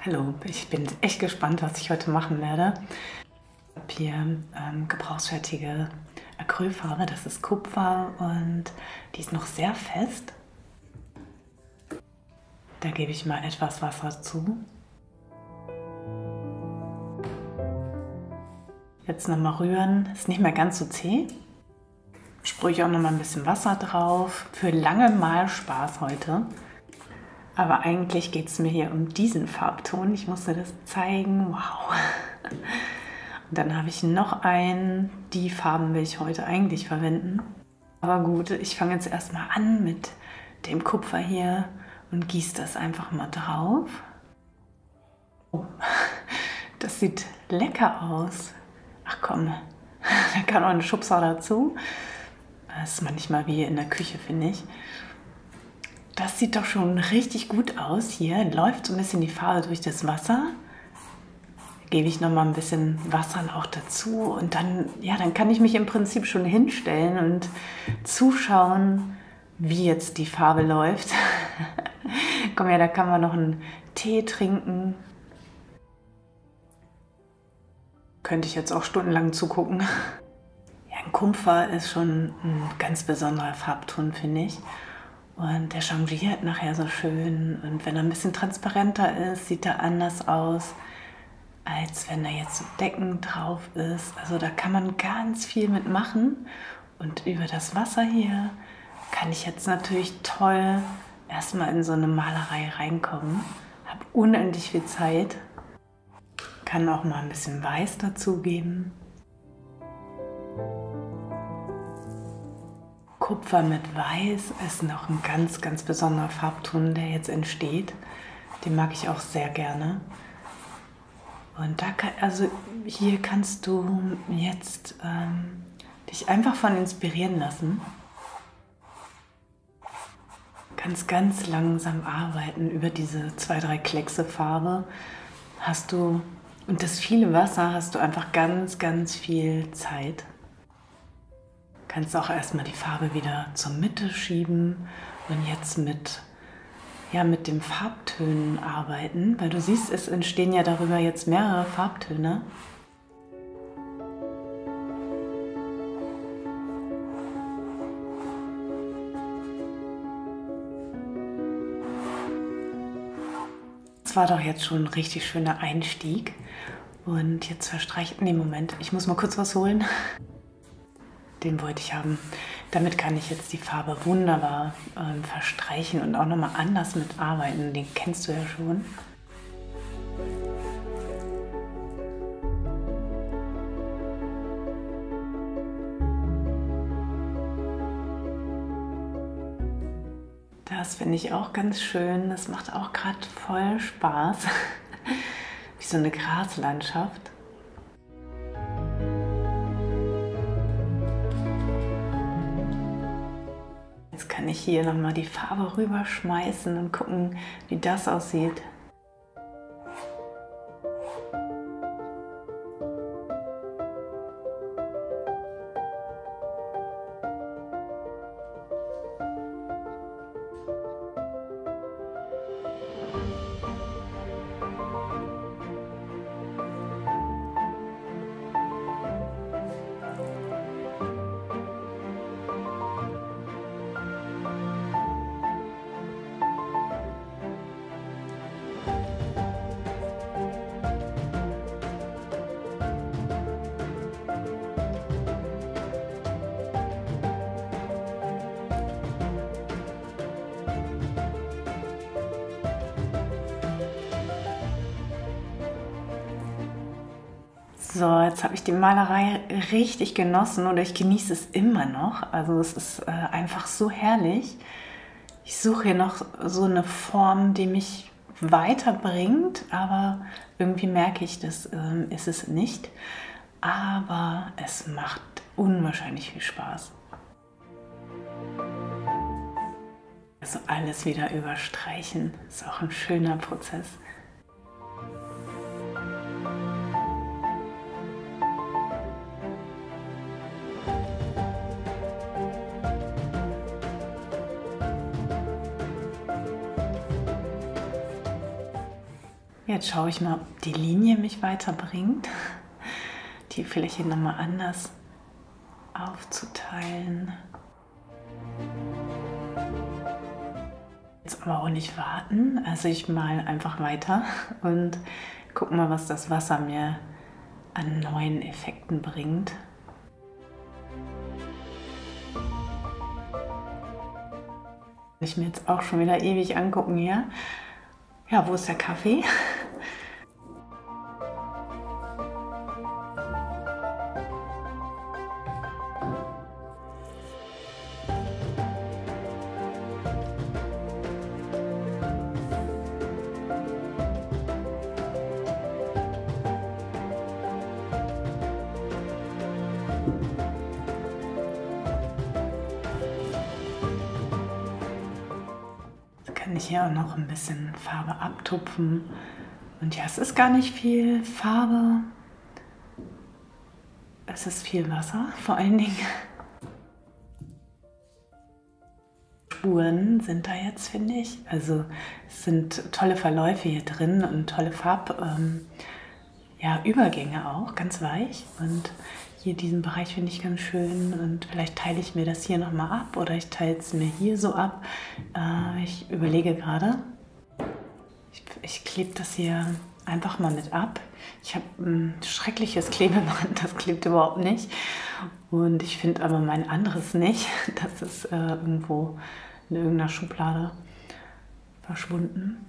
Hallo, ich bin echt gespannt, was ich heute machen werde. Ich habe hier gebrauchsfertige Acrylfarbe, das ist Kupfer und die ist noch sehr fest. Da gebe ich mal etwas Wasser zu. Jetzt nochmal rühren, ist nicht mehr ganz so zäh. Sprühe ich auch nochmal ein bisschen Wasser drauf. Für lange Malspaß heute. Aber eigentlich geht es mir hier um diesen Farbton. Ich musste das zeigen. Wow. Und dann habe ich noch einen. Die Farben will ich heute eigentlich verwenden. Aber gut, ich fange jetzt erstmal an mit dem Kupfer hier und gieße das einfach mal drauf. Oh, das sieht lecker aus. Ach komm, da kann auch eine Schubser dazu. Das ist manchmal wie in der Küche, finde ich. Das sieht doch schon richtig gut aus. Hier läuft so ein bisschen die Farbe durch das Wasser. Gebe ich noch mal ein bisschen Wasser auch dazu und dann, ja, dann kann ich mich im Prinzip schon hinstellen und zuschauen, wie jetzt die Farbe läuft. Komm her, da kann man noch einen Tee trinken. Könnte ich jetzt auch stundenlang zugucken. Ja, ein Kupfer ist schon ein ganz besonderer Farbton, finde ich. Und der changiert nachher so schön. Und wenn er ein bisschen transparenter ist, sieht er anders aus, als wenn da jetzt so Decken drauf ist. Also da kann man ganz viel mitmachen. Und über das Wasser hier kann ich jetzt natürlich toll erstmal in so eine Malerei reinkommen. Habe unendlich viel Zeit. Kann auch mal ein bisschen Weiß dazugeben. Kupfer mit Weiß ist noch ein ganz, ganz besonderer Farbton, der jetzt entsteht. Den mag ich auch sehr gerne. Und da also hier kannst du jetzt dich einfach von inspirieren lassen. Kannst ganz langsam arbeiten über diese 2-3 Kleckse Farbe. Hast du, und das viele Wasser, hast du einfach ganz, ganz viel Zeit. Kannst auch erstmal die Farbe wieder zur Mitte schieben und jetzt mit den Farbtönen arbeiten, weil du siehst, es entstehen ja darüber jetzt mehrere Farbtöne. Das war doch jetzt schon ein richtig schöner Einstieg und jetzt verstreicht, nee, Moment, ich muss mal kurz was holen. Den wollte ich haben. Damit kann ich jetzt die Farbe wunderbar verstreichen und auch nochmal anders mitarbeiten. Den kennst du ja schon. Das finde ich auch ganz schön. Das macht auch gerade voll Spaß. Wie so eine Graslandschaft. Jetzt kann ich hier nochmal die Farbe rüberschmeißen und gucken, wie das aussieht. So, jetzt habe ich die Malerei richtig genossen oder ich genieße es immer noch. Also es ist einfach so herrlich. Ich suche hier noch so eine Form, die mich weiterbringt, aber irgendwie merke ich, das ist es nicht. Aber es macht unwahrscheinlich viel Spaß. Also alles wieder überstreichen, ist auch ein schöner Prozess. Jetzt schaue ich mal, ob die Linie mich weiterbringt. Die Fläche nochmal anders aufzuteilen. Jetzt aber auch nicht warten, also ich male einfach weiter und gucke mal, was das Wasser mir an neuen Effekten bringt. Ich mir jetzt auch schon wieder ewig angucken hier. Ja, wo ist der Kaffee? Kann ich hier auch noch ein bisschen Farbe abtupfen. Und ja, es ist gar nicht viel Farbe. Es ist viel Wasser, vor allen Dingen. Spuren sind da jetzt, finde ich. Also es sind tolle Verläufe hier drin und tolle Übergänge auch, ganz weich. Und hier diesen Bereich finde ich ganz schön und vielleicht teile ich mir das hier nochmal ab oder ich teile es mir hier so ab. Ich überlege gerade, ich klebe das hier einfach mal mit ab. Ich habe ein schreckliches Klebeband, das klebt überhaupt nicht. Und ich finde aber mein anderes nicht. Das ist irgendwo in irgendeiner Schublade verschwunden.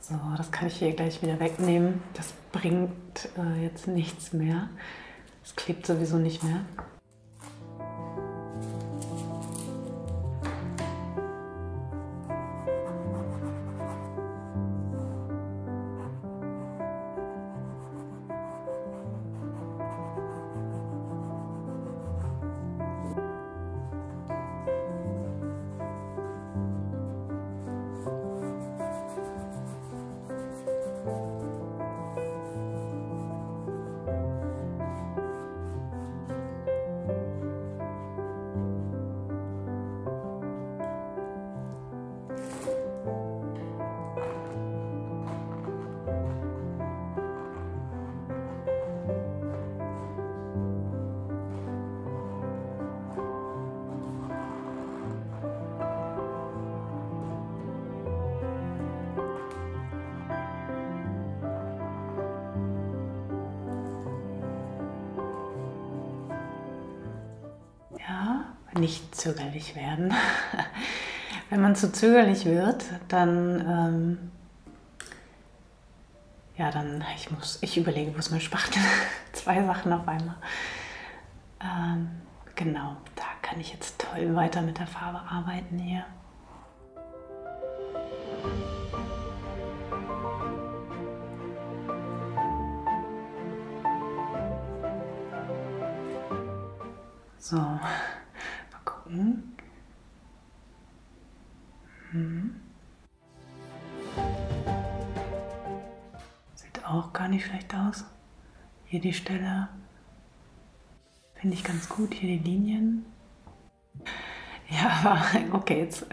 So, das kann ich hier gleich wieder wegnehmen. Das bringt jetzt nichts mehr. Es klebt sowieso nicht mehr. Nicht zögerlich werden. Wenn man zu zögerlich wird, dann, ich überlege, wo ist mein Spachtel? 2 Sachen auf einmal. Genau, da kann ich jetzt toll weiter mit der Farbe arbeiten hier. So. Sieht auch gar nicht schlecht aus. Hier die Stelle finde ich ganz gut. Hier die Linien. Ja, aber okay, jetzt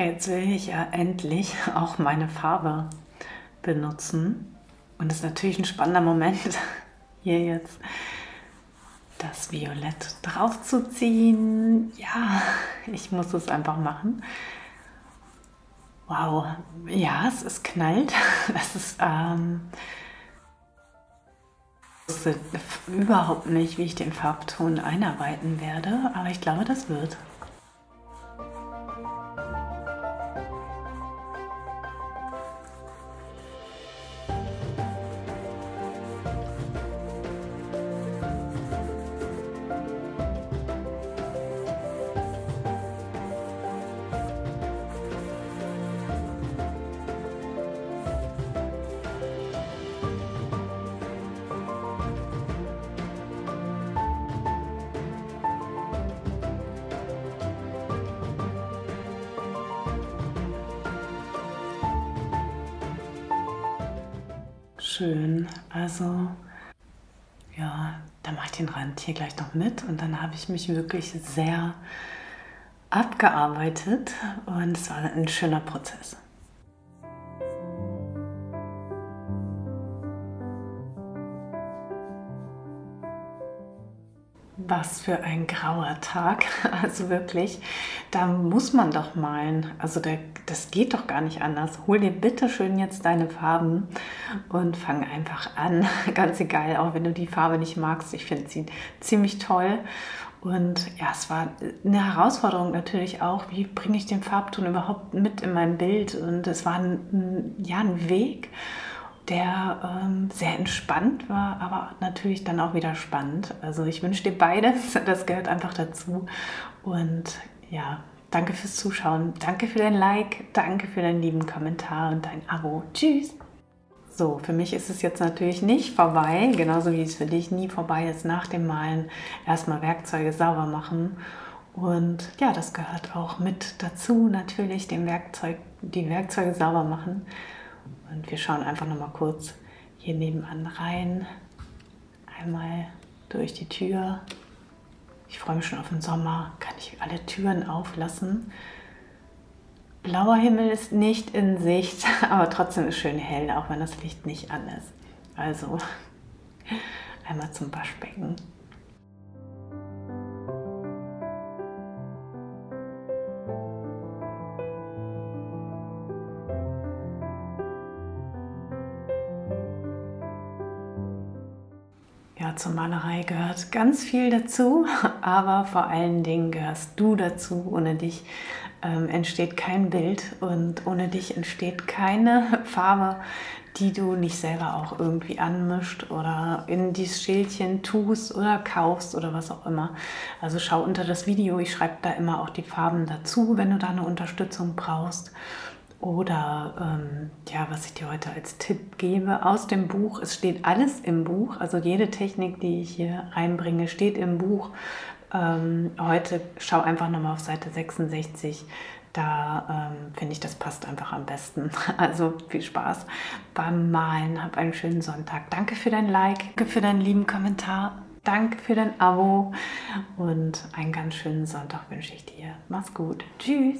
Ja, jetzt will ich ja endlich auch meine Farbe benutzen. Und es ist natürlich ein spannender Moment, hier jetzt das Violett drauf zu ziehen. Ja, ich muss es einfach machen. Wow, ja, es ist knallt. Es ist ich wusste überhaupt nicht, wie ich den Farbton einarbeiten werde, aber ich glaube, das wird. Schön, also ja, dann mache ich den Rand hier gleich noch mit und dann habe ich mich wirklich sehr abgearbeitet und es war ein schöner Prozess. Was für ein grauer Tag, also wirklich, da muss man doch malen, also das geht doch gar nicht anders. Hol dir bitte schön jetzt deine Farben und fang einfach an, ganz egal, auch wenn du die Farbe nicht magst, ich finde sie ziemlich toll. Und ja, es war eine Herausforderung natürlich auch, wie bringe ich den Farbton überhaupt mit in mein Bild, und es war ja, ein Weg, der sehr entspannt war, aber natürlich dann auch wieder spannend. Also ich wünsche dir beides, das gehört einfach dazu. Und ja, danke fürs Zuschauen, danke für dein Like, danke für deinen lieben Kommentar und dein Abo. Tschüss! So, für mich ist es jetzt natürlich nicht vorbei, genauso wie es für dich nie vorbei ist, nach dem Malen erstmal Werkzeuge sauber machen. Und ja, das gehört auch mit dazu, natürlich die Werkzeuge sauber machen. Und wir schauen einfach noch mal kurz hier nebenan rein. Einmal durch die Tür. Ich freue mich schon auf den Sommer. Kann ich alle Türen auflassen. Blauer Himmel ist nicht in Sicht, aber trotzdem ist schön hell, auch wenn das Licht nicht an ist. Also einmal zum Waschbecken. Ja, zur Malerei gehört ganz viel dazu, aber vor allen Dingen gehörst du dazu. Ohne dich entsteht kein Bild und ohne dich entsteht keine Farbe, die du nicht selber auch irgendwie anmischt oder in dieses Schälchen tust oder kaufst oder was auch immer. Also schau unter das Video, ich schreibe da immer auch die Farben dazu, wenn du da eine Unterstützung brauchst. Oder ja, was ich dir heute als Tipp gebe aus dem Buch. Es steht alles im Buch, also jede Technik, die ich hier reinbringe, steht im Buch. Heute schau einfach nochmal auf Seite 66. Da finde ich, das passt einfach am besten. Also viel Spaß beim Malen. Hab einen schönen Sonntag. Danke für dein Like, danke für deinen lieben Kommentar, danke für dein Abo und einen ganz schönen Sonntag wünsche ich dir. Mach's gut. Tschüss.